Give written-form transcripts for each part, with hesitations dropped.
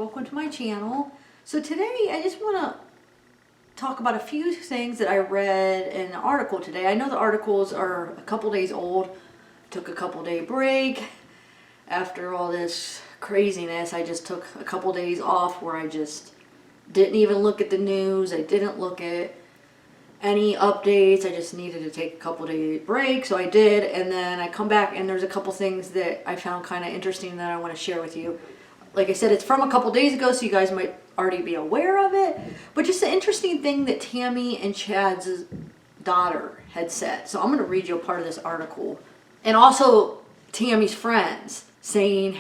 welcome to my channel. So today I just want to talk about a few things that I read in an article today. I know the articles are a couple days old. Took a couple day break. After all this craziness, I just took a couple days off where I just didn't even look at the news. I didn't look at any updates. I just needed to take a couple day break, so I did, and then I come back and there's a couple things that I found kind of interesting that I want to share with you. Like I said, it's from a couple days ago, so you guys might already be aware of it, but just an interesting thing that Tammy and Chad's daughter had said. So I'm going to read you a part of this article, and also Tammy's friends saying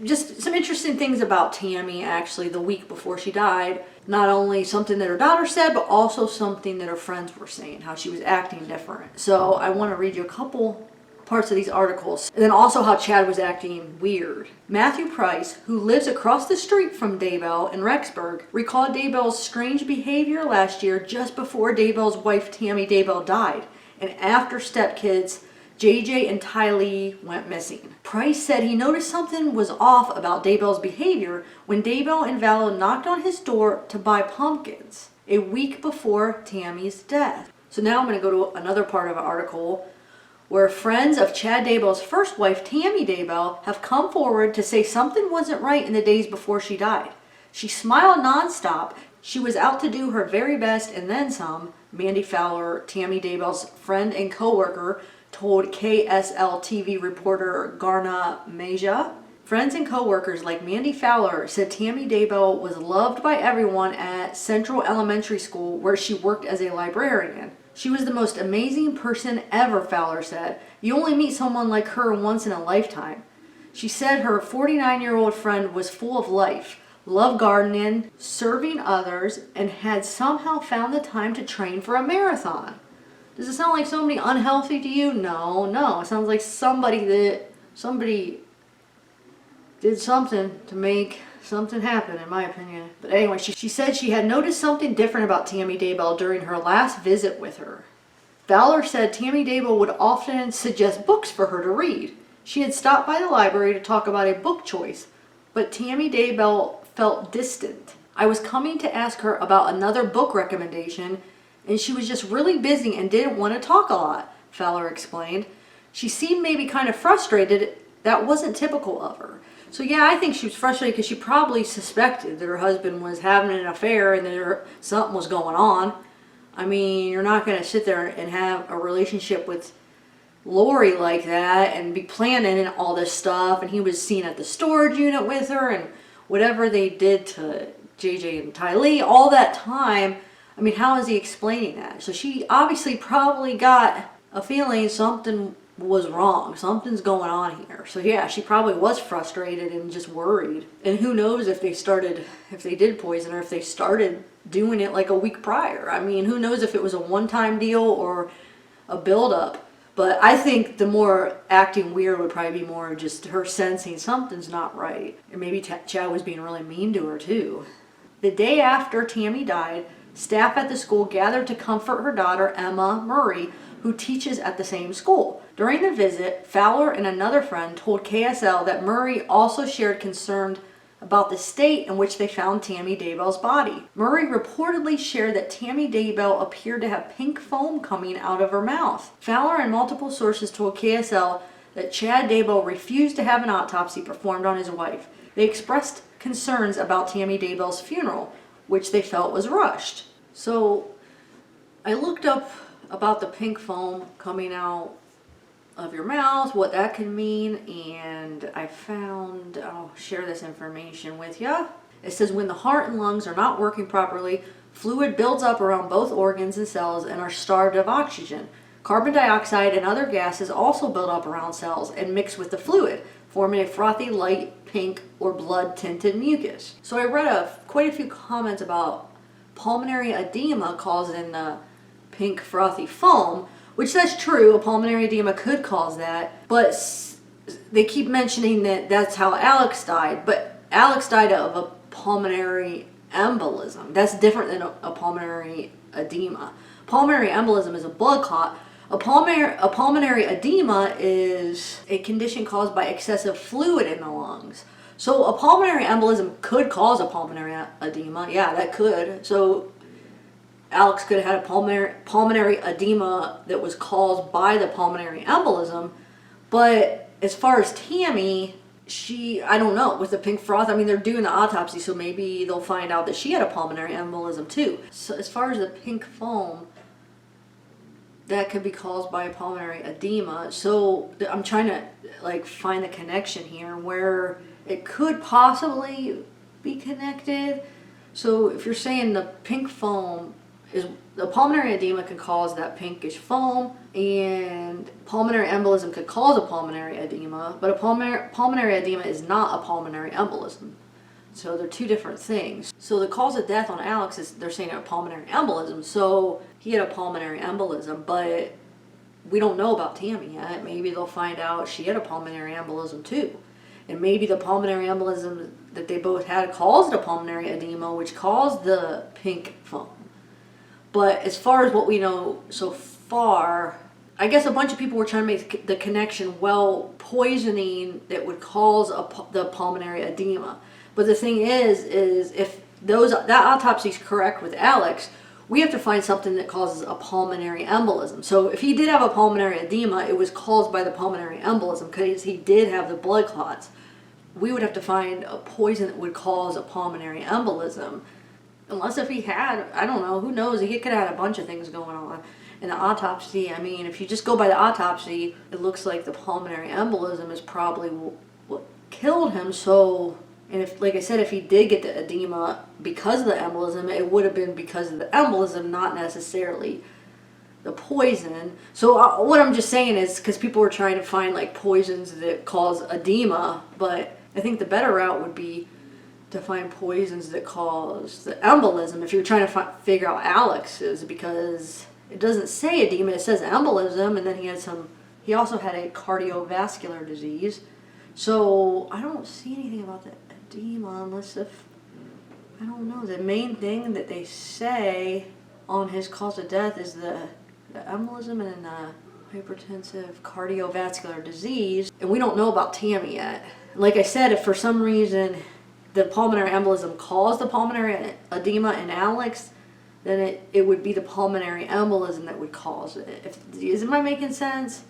just some interesting things about Tammy actually the week before she died. Not only something that her daughter said, but also something that her friends were saying, how she was acting different. So I want to read you a couple parts of these articles. And then also how Chad was acting weird. Matthew Price, who lives across the street from Daybell in Rexburg, recalled Daybell's strange behavior last year just before Daybell's wife Tammy Daybell died, and after stepkids JJ and Tylee went missing. Price said he noticed something was off about Daybell's behavior when Daybell and Vallow knocked on his door to buy pumpkins a week before Tammy's death. So now I'm going to go to another part of an article where friends of Chad Daybell's first wife, Tammy Daybell, have come forward to say something wasn't right in the days before she died. She smiled nonstop. She was out to do her very best and then some, Mandy Fowler, Tammy Daybell's friend and co-worker, told KSL TV reporter Garna Meja. Friends and co-workers like Mandy Fowler said Tammy Daybell was loved by everyone at Central Elementary School, where she worked as a librarian. She was the most amazing person ever, Fowler said. You only meet someone like her once in a lifetime. She said her 49-year-old friend was full of life, loved gardening, serving others, and had somehow found the time to train for a marathon. Does it sound like somebody unhealthy to you? No. It sounds like somebody did something to make something happen, in my opinion. But anyway, she said she had noticed something different about Tammy Daybell during her last visit with her. Fowler said Tammy Daybell would often suggest books for her to read. She had stopped by the library to talk about a book choice, but Tammy Daybell felt distant. I was coming to ask her about another book recommendation, and she was just really busy and didn't want to talk a lot, Fowler explained. She seemed maybe kind of frustrated. That wasn't typical of her. So yeah, I think she was frustrated because she probably suspected that her husband was having an affair and that something was going on. I mean, you're not going to sit there and have a relationship with Lori like that and be planning and all this stuff. And he was seen at the storage unit with her, and whatever they did to JJ and Tylee all that time. I mean, how is he explaining that? So she obviously probably got a feeling something was wrong. Something's going on here. So yeah, she probably was frustrated and just worried. And who knows if they did poison her, if they started doing it like a week prior. I mean, who knows if it was a one-time deal or a build-up. But I think the more acting weird would probably be more just her sensing something's not right. And maybe Chad was being really mean to her too. The day after Tammy died, staff at the school gathered to comfort her daughter, Emma Murray, who teaches at the same school. During the visit, Fowler and another friend told KSL that Murray also shared concern about the state in which they found Tammy Daybell's body. Murray reportedly shared that Tammy Daybell appeared to have pink foam coming out of her mouth. Fowler and multiple sources told KSL that Chad Daybell refused to have an autopsy performed on his wife. They expressed concerns about Tammy Daybell's funeral, which they felt was rushed. So I looked up about the pink foam coming out of your mouth, what that can mean, and I found, I'll share this information with you. It says when the heart and lungs are not working properly, fluid builds up around both organs and cells and are starved of oxygen. Carbon dioxide and other gases also build up around cells and mix with the fluid, forming a frothy, light pink or blood-tinted mucus. So I read quite a few comments about pulmonary edema causing the pink frothy foam, which that's true. A pulmonary edema could cause that, but they keep mentioning that that's how Alex died. But Alex died of a pulmonary embolism. That's different than a pulmonary edema. Pulmonary embolism is a blood clot. A pulmonary edema is a condition caused by excessive fluid in the lungs. So a pulmonary embolism could cause a pulmonary edema. Yeah, that could. So Alex could have had a pulmonary edema that was caused by the pulmonary embolism. But as far as Tammy, I don't know, with the pink froth, I mean, they're doing the autopsy, so maybe they'll find out that she had a pulmonary embolism too. So as far as the pink foam, that could be caused by a pulmonary edema. So I'm trying to like find the connection here where it could possibly be connected. So if you're saying the pink foam is, the pulmonary edema can cause that pinkish foam, and pulmonary embolism could cause a pulmonary edema, but a pulmonary edema is not a pulmonary embolism. So they're two different things. So the cause of death on Alex is, they're saying a pulmonary embolism. So he had a pulmonary embolism, but we don't know about Tammy yet. Maybe they'll find out she had a pulmonary embolism too. And maybe the pulmonary embolism that they both had caused a pulmonary edema, which caused the pink foam. But as far as what we know so far, I guess a bunch of people were trying to make the connection, well, poisoning that would cause the pulmonary edema. But the thing is if that autopsy is correct with Alex, we have to find something that causes a pulmonary embolism. So if he did have a pulmonary edema, it was caused by the pulmonary embolism because he did have the blood clots. We would have to find a poison that would cause a pulmonary embolism. Unless if he had, I don't know, who knows, he could have had a bunch of things going on. In the autopsy, I mean, if you just go by the autopsy, it looks like the pulmonary embolism is probably what killed him. So, and if, like I said, if he did get the edema because of the embolism, it would have been because of the embolism, not necessarily the poison. So what I'm just saying is, because people were trying to find like poisons that cause edema, but I think the better route would be to find poisons that cause the embolism if you're trying to figure out Alex's, because it doesn't say edema, it says embolism, and then he also had a cardiovascular disease. So I don't see anything about the edema unless I don't know, the main thing that they say on his cause of death is the embolism and the hypertensive cardiovascular disease, and we don't know about Tammy yet. Like I said, if for some reason the pulmonary embolism caused the pulmonary edema in Alex, then it would be the pulmonary embolism that would cause it. Am I making sense?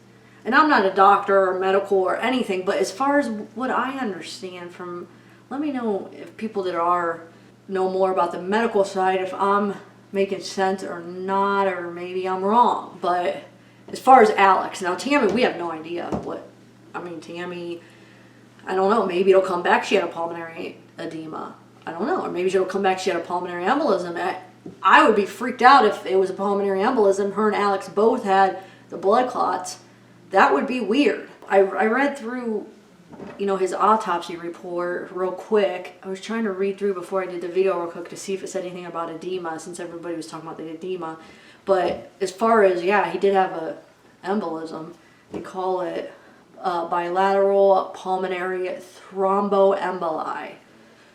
And I'm not a doctor or medical or anything, but as far as what I understand from, let me know if people that know more about the medical side, if I'm making sense or not, or maybe I'm wrong. But as far as Alex, now Tammy, we have no idea Tammy, I don't know, maybe it'll come back she had a pulmonary edema. I don't know, or maybe she'll come back she had a pulmonary embolism. I would be freaked out if it was a pulmonary embolism. Her and Alex both had the blood clots. That would be weird. I read through, his autopsy report real quick. I was trying to read through before I did the video real quick to see if it said anything about edema, since everybody was talking about the edema. But as far as, he did have a embolism. They call it bilateral pulmonary thromboemboli.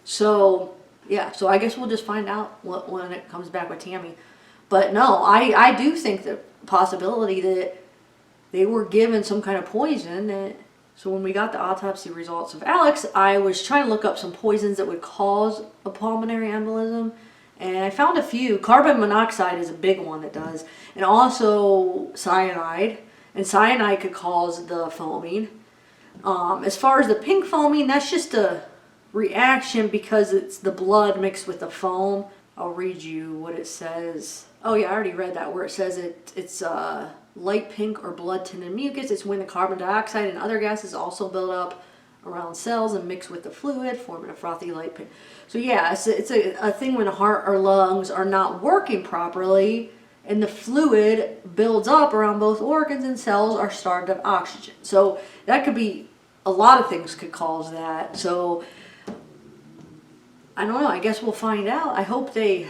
So I guess we'll just find out when it comes back with Tammy. But no, I do think the possibility that they were given some kind of poison. So when we got the autopsy results of Alex, I was trying to look up some poisons that would cause a pulmonary embolism. And I found a few. Carbon monoxide is a big one that does. And also cyanide. And cyanide could cause the foaming. As far as the pink foaming, that's just a reaction because it's the blood mixed with the foam. I'll read you what it says. Oh yeah, I already read that where it says it's light pink or blood tinted mucus. It's when the carbon dioxide and other gases also build up around cells and mix with the fluid, forming a frothy light pink. So yeah, it's a thing when the heart or lungs are not working properly and the fluid builds up around both organs and cells are starved of oxygen. So that could be, a lot of things could cause that. So I don't know, I guess we'll find out. I hope they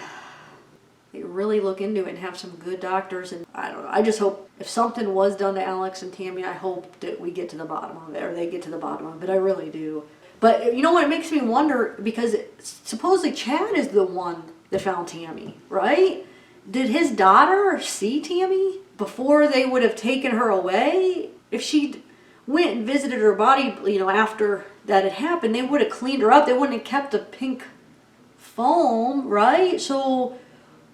really look into it and have some good doctors. And I don't know, I just hope if something was done to Alex and Tammy, I hope that we get to the bottom of it, or they get to the bottom of it. I really do. But you know what, it makes me wonder, because supposedly Chad is the one that found Tammy, right? Did his daughter see Tammy before they would have taken her away? If she went and visited her body, after that had happened, they would have cleaned her up. They wouldn't have kept the pink foam, right? So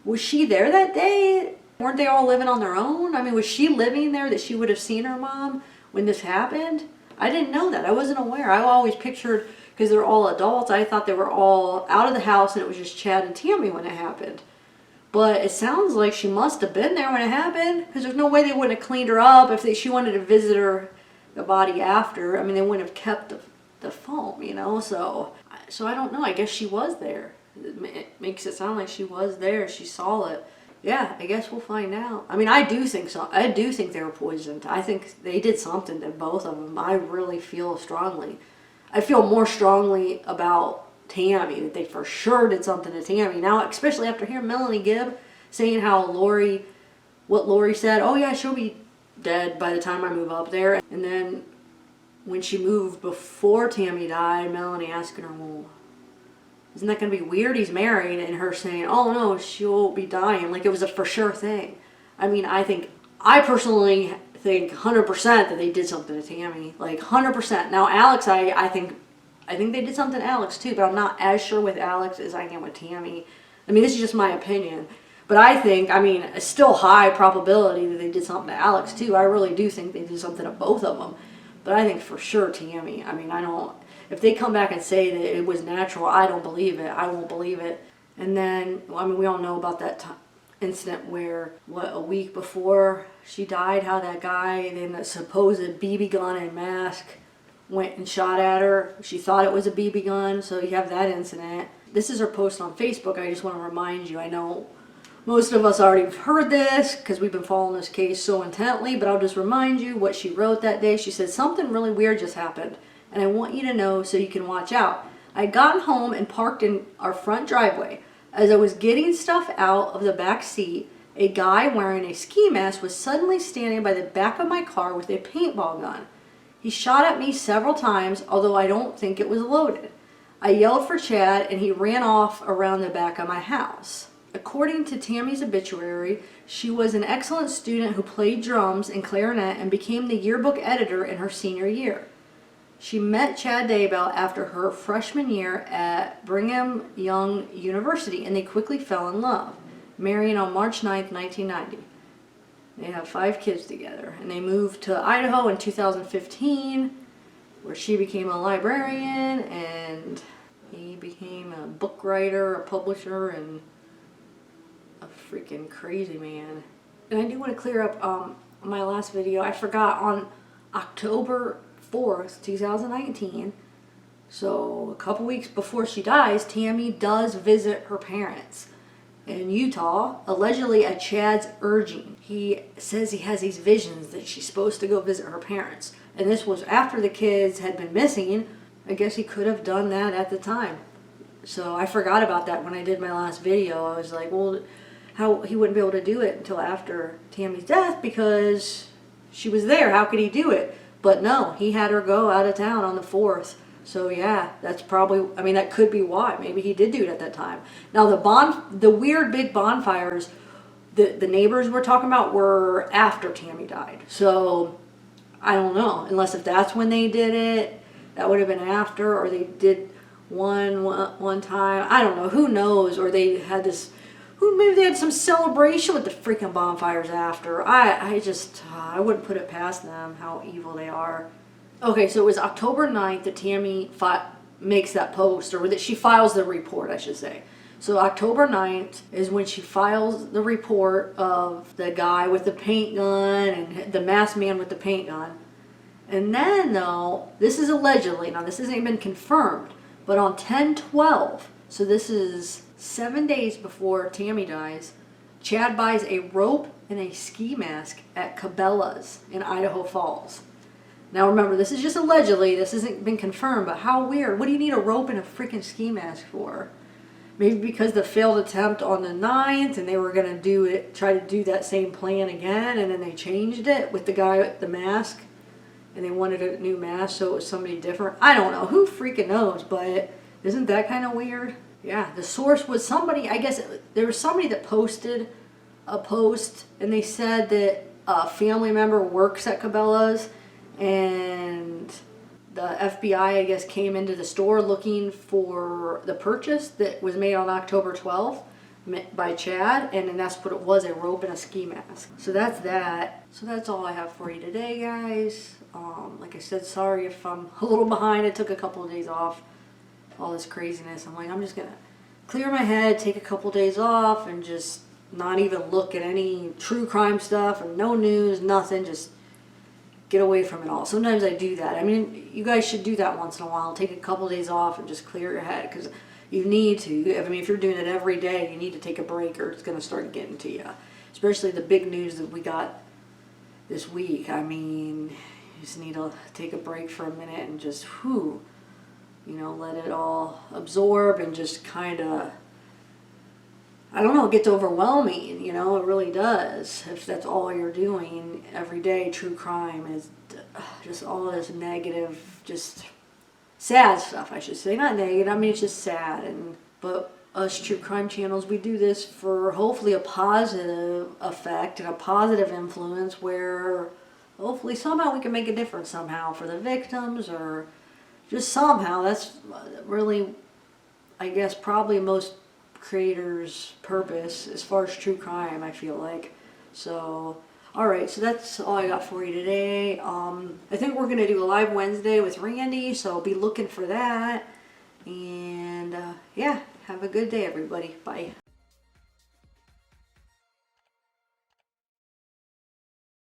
was she there that day? Weren't they all living on their own? I mean, was she living there that she would have seen her mom when this happened? I didn't know that. I wasn't aware. I always pictured, because they're all adults, I thought they were all out of the house and it was just Chad and Tammy when it happened. But it sounds like she must have been there when it happened, because there's no way they wouldn't have cleaned her up if she wanted to visit her, the body after. I mean, they wouldn't have kept the foam, you know? So I don't know. I guess she was there. It makes it sound like she was there. She saw it. Yeah, I guess we'll find out. I mean, I do think so. I do think they were poisoned. I think they did something to both of them. I really feel strongly. I feel more strongly about Tammy, that they for sure did something to Tammy. Now, especially after hearing Melanie Gibb saying how what Lori said, oh yeah, she'll be dead by the time I move up there. And then when she moved before Tammy died, Melanie asking her, well, isn't that going to be weird? He's married, and her saying, oh no, she'll be dying. Like it was a for sure thing. I mean, I personally think 100% that they did something to Tammy. Like 100%. Now, Alex, I think they did something to Alex too, but I'm not as sure with Alex as I am with Tammy. I mean, this is just my opinion. But I think, I mean, it's still high probability that they did something to Alex too. I really do think they did something to both of them. But I think for sure Tammy. I mean, if they come back and say that it was natural, I don't believe it. I won't believe it. And then, I mean, we all know about that incident where, a week before she died, how that guy in a supposed BB gun and mask went and shot at her. She thought it was a BB gun, so you have that incident. This is her post on Facebook. I just want to remind you, I know most of us already heard this because we've been following this case so intently, but I'll just remind you what she wrote that day. She said, something really weird just happened, and I want you to know so you can watch out. I had gotten home and parked in our front driveway. As I was getting stuff out of the back seat, a guy wearing a ski mask was suddenly standing by the back of my car with a paintball gun. He shot at me several times, although I don't think it was loaded. I yelled for Chad, and he ran off around the back of my house. According to Tammy's obituary, she was an excellent student who played drums and clarinet and became the yearbook editor in her senior year. She met Chad Daybell after her freshman year at Brigham Young University, and they quickly fell in love, marrying on March 9th, 1990. They have 5 kids together, and they moved to Idaho in 2015, where she became a librarian, and he became a book writer, a publisher, and a freaking crazy man. And I do want to clear up my last video. I forgot on October 4th, 2019, so a couple weeks before she dies, Tammy does visit her parents in Utah, allegedly at Chad's urging. He says he has these visions that she's supposed to go visit her parents. And this was after the kids had been missing. I guess he could have done that at the time. So I forgot about that when I did my last video. I was like, well, how he wouldn't be able to do it until after Tammy's death because she was there. How could he do it? But no, he had her go out of town on the 4th. So yeah, that's probably, I mean, that could be why. Maybe he did do it at that time. Now the weird big bonfires, the neighbors we're talking about were after Tammy died. So I don't know, unless if that's when they did it, that would have been after, or they did one time. I don't know, who knows, or they had this, maybe they had some celebration with the freaking bonfires after. I wouldn't put it past them how evil they are. Okay, so it was October 9th that Tammy makes that post, or that she files the report, I should say. So October 9th is when she files the report of the guy with the paint gun and the masked man with the paint gun. And then, though, this is allegedly, now this hasn't been confirmed, but on 10/12, so this is 7 days before Tammy dies, Chad buys a rope and a ski mask at Cabela's in Idaho Falls. Now remember, this is just allegedly, this hasn't been confirmed, but how weird. What do you need a rope and a freaking ski mask for? Maybe because the failed attempt on the 9th and they were going to try to do that same plan again, and then they changed it with the guy with the mask, and they wanted a new mask so it was somebody different. I don't know. Who freaking knows? But isn't that kind of weird? Yeah, the source was somebody, I guess there was somebody that posted a post, and they said that a family member works at Cabela's, and the FBI, I guess, came into the store looking for the purchase that was made on October 12th by Chad, and then that's what it was, a robe and a ski mask. So that's that. So that's all I have for you today, guys. Like I said, sorry if I'm a little behind. It took a couple of days off, all this craziness. I'm like, I'm just gonna clear my head, take a couple days off, and just not even look at any true crime stuff and no news, nothing, just get away from it all. Sometimes I do that. I mean, you guys should do that once in a while. Take a couple days off and just clear your head, because you need to. I mean, if you're doing it every day, you need to take a break or it's going to start getting to you. Especially the big news that we got this week. I mean, you just need to take a break for a minute and just, let it all absorb and just kind of, I don't know, it gets overwhelming, it really does. If that's all you're doing every day, true crime is just all this negative, just sad stuff, I should say. Not negative, I mean, it's just sad. But us true crime channels, we do this for hopefully a positive effect and a positive influence where hopefully somehow we can make a difference somehow for the victims, or just somehow. That's really, I guess, probably most creators' purpose as far as true crime, I feel like. So, alright, so that's all I got for you today. I think we're going to do a live Wednesday with Randy, so be looking for that. And, yeah, have a good day, everybody. Bye.